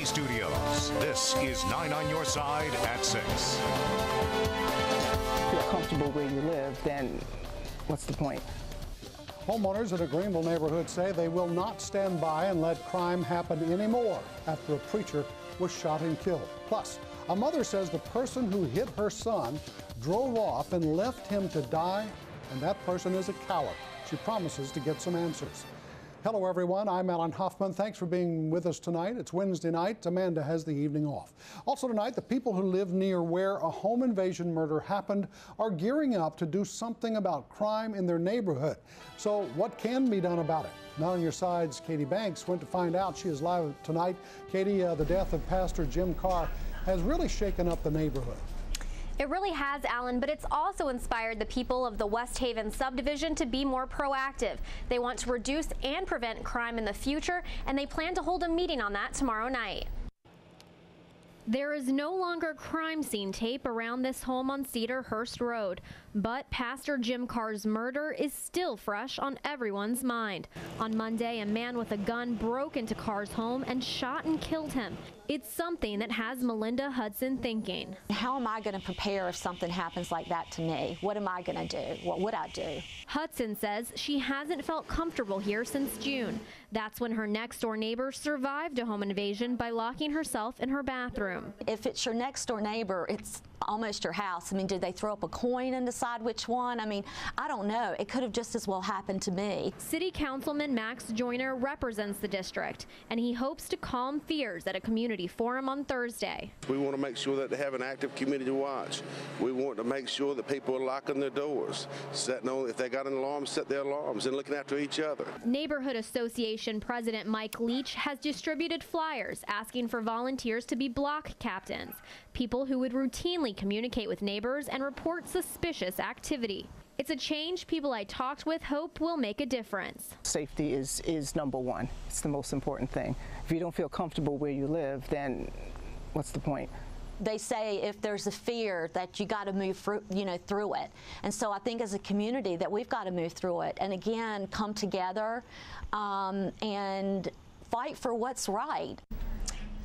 WNCT studios. This is 9 on your side at 6. If you're comfortable where you live, then what's the point? Homeowners in a Greenville neighborhood say they will not stand by and let crime happen anymore after a preacher was shot and killed. Plus, a mother says the person who hit her son drove off and left him to die, and that person is a coward. She promises to get some answers. Hello, everyone. I'm Alan Hoffman. Thanks for being with us tonight. It's Wednesday night. Amanda has the evening off. Also tonight, the people who live near where a home invasion murder happened are gearing up to do something about crime in their neighborhood. So what can be done about it? Now on your sides, Katie Banks went to find out. She is live tonight. Katie, the death of Pastor Jim Carr has really shaken up the neighborhood. It really has, Alan, but it's also inspired the people of the West Haven subdivision to be more proactive. They want to reduce and prevent crime in the future, and they plan to hold a meeting on that tomorrow night. There is no longer crime scene tape around this home on Cedarhurst Road, but Pastor Jim Carr's murder is still fresh on everyone's mind. On Monday, a man with a gun broke into Carr's home and shot and killed him. It's something that has Melinda Hudson thinking. How am I going to prepare if something happens like that to me? What am I going to do? What would I do? Hudson says she hasn't felt comfortable here since June. That's when her next-door neighbor survived a home invasion by locking herself in her bathroom. If it's your next-door neighbor, it's almost your house. I mean, did they throw up a coin and decide which one? I mean, I don't know. It could have just as well happened to me. City Councilman Max Joyner represents the district, and he hopes to calm fears at a community forum on Thursday. We want to make sure that they have an active community watch. We want to make sure that people are locking their doors, if they got an alarm, set their alarms, and looking after each other. Neighborhood Association President Mike Leach has distributed flyers asking for volunteers to be block captains, people who would routinely communicate with neighbors and report suspicious activity. It's a change people I talked with hope will make a difference. Safety is number one. It's the most important thing. If you don't feel comfortable where you live, then what's the point? They say if there's a fear that you got to move through it. And so I think as a community that we've got to move through it and again come together and fight for what's right.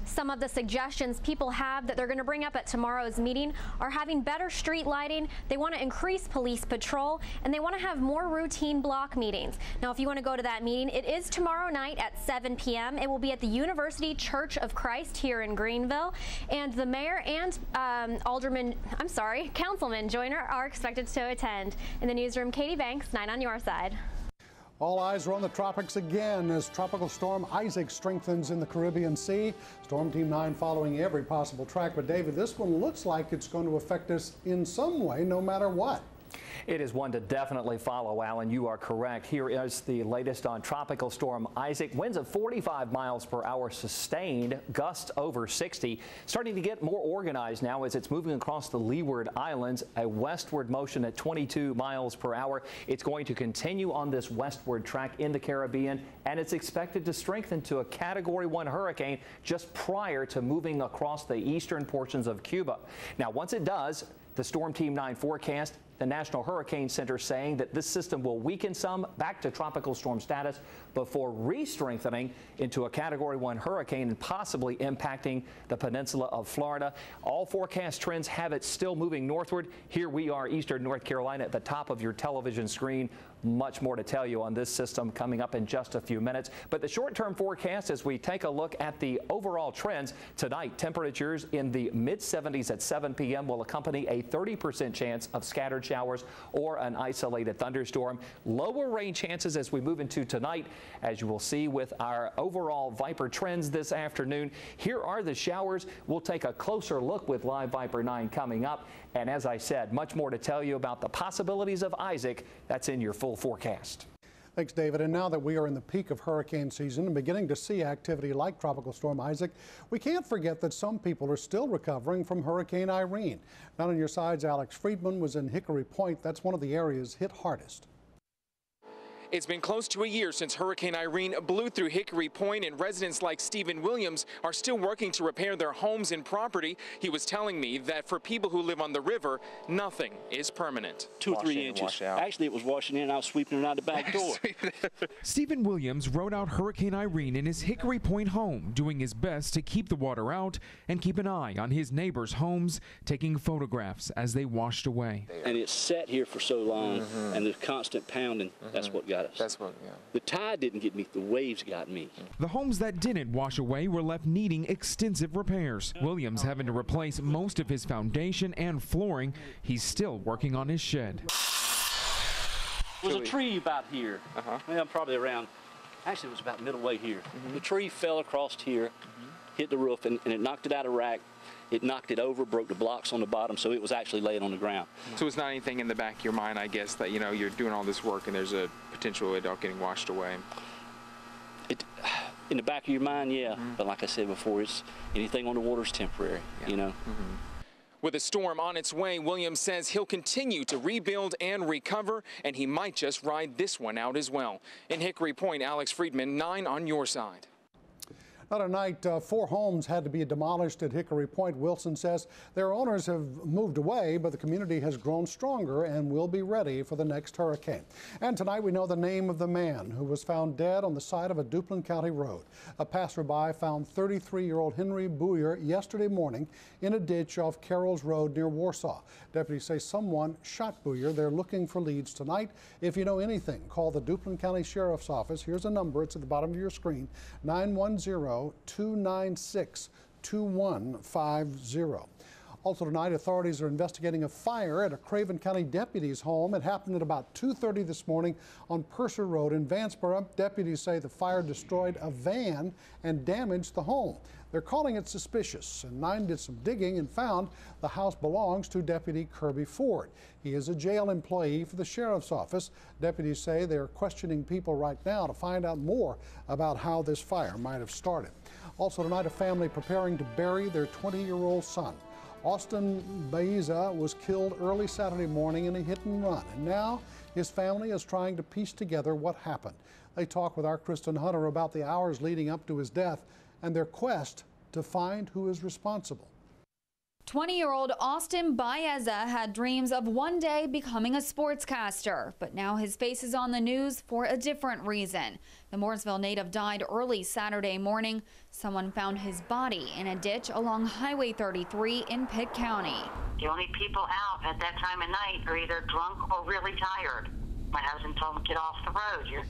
Some of the suggestions people have that they're going to bring up at tomorrow's meeting are having better street lighting, they want to increase police patrol, and they want to have more routine block meetings. Now, if you want to go to that meeting, it is tomorrow night at 7 p.m. It will be at the University Church of Christ here in Greenville, and the mayor and Councilman Joyner are expected to attend. In the newsroom, Katie Banks, 9 on your side. All eyes are on the tropics again as Tropical Storm Isaac strengthens in the Caribbean Sea. Storm Team 9 following every possible track. But, David, this one looks like it's going to affect us in some way, no matter what. It is one to definitely follow, Alan. You are correct. Here is the latest on Tropical Storm Isaac. Winds of 45 miles per hour sustained, gusts over 60. Starting to get more organized now as it's moving across the Leeward Islands. A westward motion at 22 miles per hour. It's going to continue on this westward track in the Caribbean, and it's expected to strengthen to a Category 1 hurricane just prior to moving across the eastern portions of Cuba. Now, once it does, the Storm Team 9 forecast, the National Hurricane Center saying that this system will weaken some back to tropical storm status before re-strengthening into a Category 1 hurricane and possibly impacting the peninsula of Florida. All forecast trends have it still moving northward. Here we are, eastern North Carolina, at the top of your television screen. Much more to tell you on this system coming up in just a few minutes. But the short-term forecast, as we take a look at the overall trends tonight, temperatures in the mid-70s at 7 p.m. will accompany a 30% chance of scattered showers or an isolated thunderstorm. Lower rain chances as we move into tonight, as you will see with our overall Viper trends this afternoon. Here are the showers. We'll take a closer look with Live Viper 9 coming up. And as I said, much more to tell you about the possibilities of Isaac. That's in your full forecast. Thanks, David. And now that we are in the peak of hurricane season and beginning to see activity like Tropical Storm Isaac, we can't forget that some people are still recovering from Hurricane Irene. Now on your sides, Alex Friedman was in Hickory Point. That's one of the areas hit hardest. It's been close to a year since Hurricane Irene blew through Hickory Point, and residents like Stephen Williams are still working to repair their homes and property. He was telling me that for people who live on the river, nothing is permanent. 2 or 3 inches. Actually, it was washing in. I was sweeping it out the back door. Stephen Williams rode out Hurricane Irene in his Hickory Point home, doing his best to keep the water out and keep an eye on his neighbors' homes, taking photographs as they washed away. And it sat here for so long, and the constant pounding, that's what got us. That's what, yeah. The tide didn't get me, the waves got me. The homes that didn't wash away were left needing extensive repairs. Williams having to replace most of his foundation and flooring. He's still working on his shed. There was a tree about here. Well, probably around, actually it was about middle way here. The tree fell across here, hit the roof, and it knocked it out of rack. It knocked it over, broke the blocks on the bottom, so it was actually laying on the ground. So it's not anything in the back of your mind, I guess, that, you know, you're doing all this work and there's a potential it all getting washed away. In the back of your mind, yeah. But like I said before, it's anything on the water is temporary, you know. With a storm on its way, Williams says he'll continue to rebuild and recover, and he might just ride this one out as well. In Hickory Point, Alex Friedman, 9 on your side. Not a night, 4 homes had to be demolished at Hickory Point. Wilson says their owners have moved away, but the community has grown stronger and will be ready for the next hurricane. And tonight we know the name of the man who was found dead on the side of a Duplin County road. A passerby found 33-year-old Henry Booyer yesterday morning in a ditch off Carroll's Road near Warsaw. Deputies say someone shot Booyer. They're looking for leads tonight. If you know anything, call the Duplin County Sheriff's Office. Here's a number. It's at the bottom of your screen, 910-296-2150. Also tonight, authorities are investigating a fire at a Craven County deputy's home. It happened at about 2:30 this morning on Purser Road in Vanceboro. Deputies say the fire destroyed a van and damaged the home. They're calling it suspicious, and 9 did some digging and found the house belongs to Deputy Kirby Ford. He is a jail employee for the Sheriff's Office. Deputies say they're questioning people right now to find out more about how this fire might have started. Also tonight, a family preparing to bury their 20-year-old son. Austin Baeza was killed early Saturday morning in a hit and run, and now his family is trying to piece together what happened. They talk with our Kristen Hunter about the hours leading up to his death and their quest to find who is responsible. 20-year-old Austin Baeza had dreams of one day becoming a sportscaster, but now his face is on the news for a different reason. The Mooresville native died early Saturday morning. Someone found his body in a ditch along Highway 33 in Pitt County. The only people out at that time of night are either drunk or really tired. My husband told him, get off the road. You're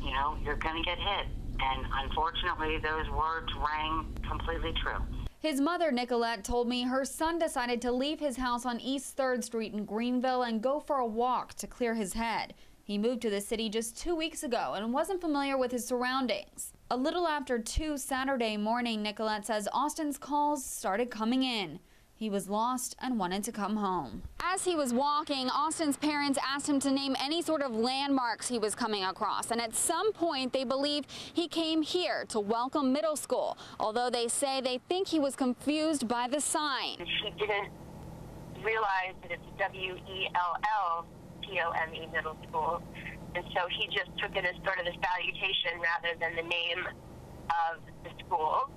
going to get hit. And unfortunately, those words rang completely true. His mother, Nicolette, told me her son decided to leave his house on East 3rd Street in Greenville and go for a walk to clear his head. He moved to the city just 2 weeks ago and wasn't familiar with his surroundings. A little after 2 Saturday morning, Nicolette says Austin's calls started coming in. He was lost and wanted to come home. As he was walking, Austin's parents asked him to name any sort of landmarks he was coming across. And at some point, they believe he came here to Welcome Middle School, although they say they think he was confused by the sign. He didn't realize that it's WELLTOME Middle School. And so he just took it as sort of a salutation rather than the name of the school.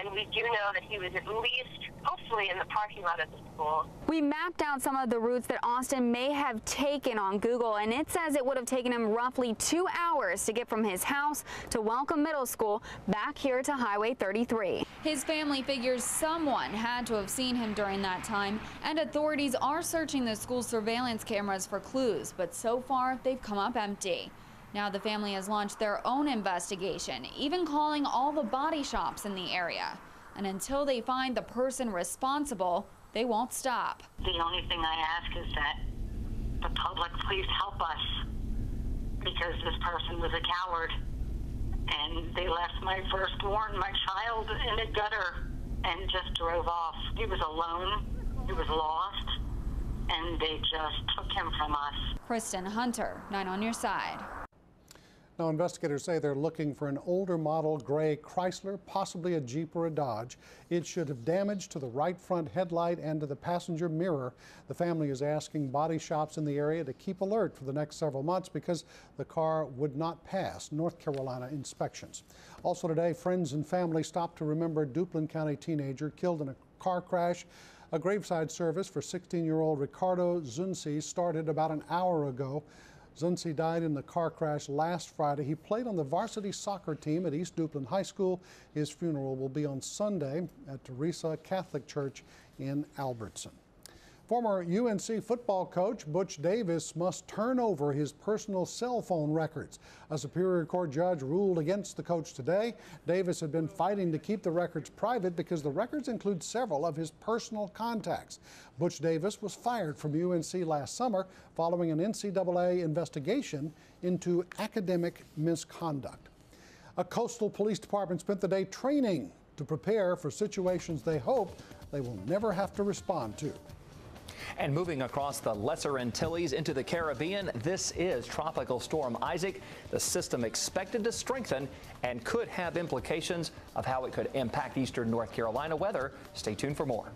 And we do know that he was at least, hopefully, in the parking lot of the school. We mapped out some of the routes that Austin may have taken on Google, and it says it would have taken him roughly 2 hours to get from his house to Welcome Middle School back here to Highway 33. His family figures someone had to have seen him during that time, and authorities are searching the school's surveillance cameras for clues, but so far they've come up empty. Now the family has launched their own investigation, even calling all the body shops in the area. And until they find the person responsible, they won't stop. The only thing I ask is that the public please help us, because this person was a coward. And they left my firstborn, my child, in a gutter and just drove off. He was alone, he was lost, and they just took him from us. Kristen Hunter, 9 on your side. Now, investigators say they're looking for an older model gray Chrysler, possibly a Jeep or a Dodge. It should have damage to the right front headlight and to the passenger mirror. The family is asking body shops in the area to keep alert for the next several months because the car would not pass North Carolina inspections. Also today, friends and family stopped to remember Duplin County teenager killed in a car crash. A graveside service for 16-year-old Ricardo Zunzi started about an hour ago. Zunzi died in the car crash last Friday. He played on the varsity soccer team at East Duplin High School. His funeral will be on Sunday at Teresa Catholic Church in Albertson. Former UNC football coach Butch Davis must turn over his personal cell phone records. A Superior Court judge ruled against the coach today. Davis had been fighting to keep the records private because the records include several of his personal contacts. Butch Davis was fired from UNC last summer following an NCAA investigation into academic misconduct. A coastal police department spent the day training to prepare for situations they hope they will never have to respond to. And moving across the Lesser Antilles into the Caribbean, this is Tropical Storm Isaac. The system expected to strengthen and could have implications of how it could impact eastern North Carolina weather. Stay tuned for more.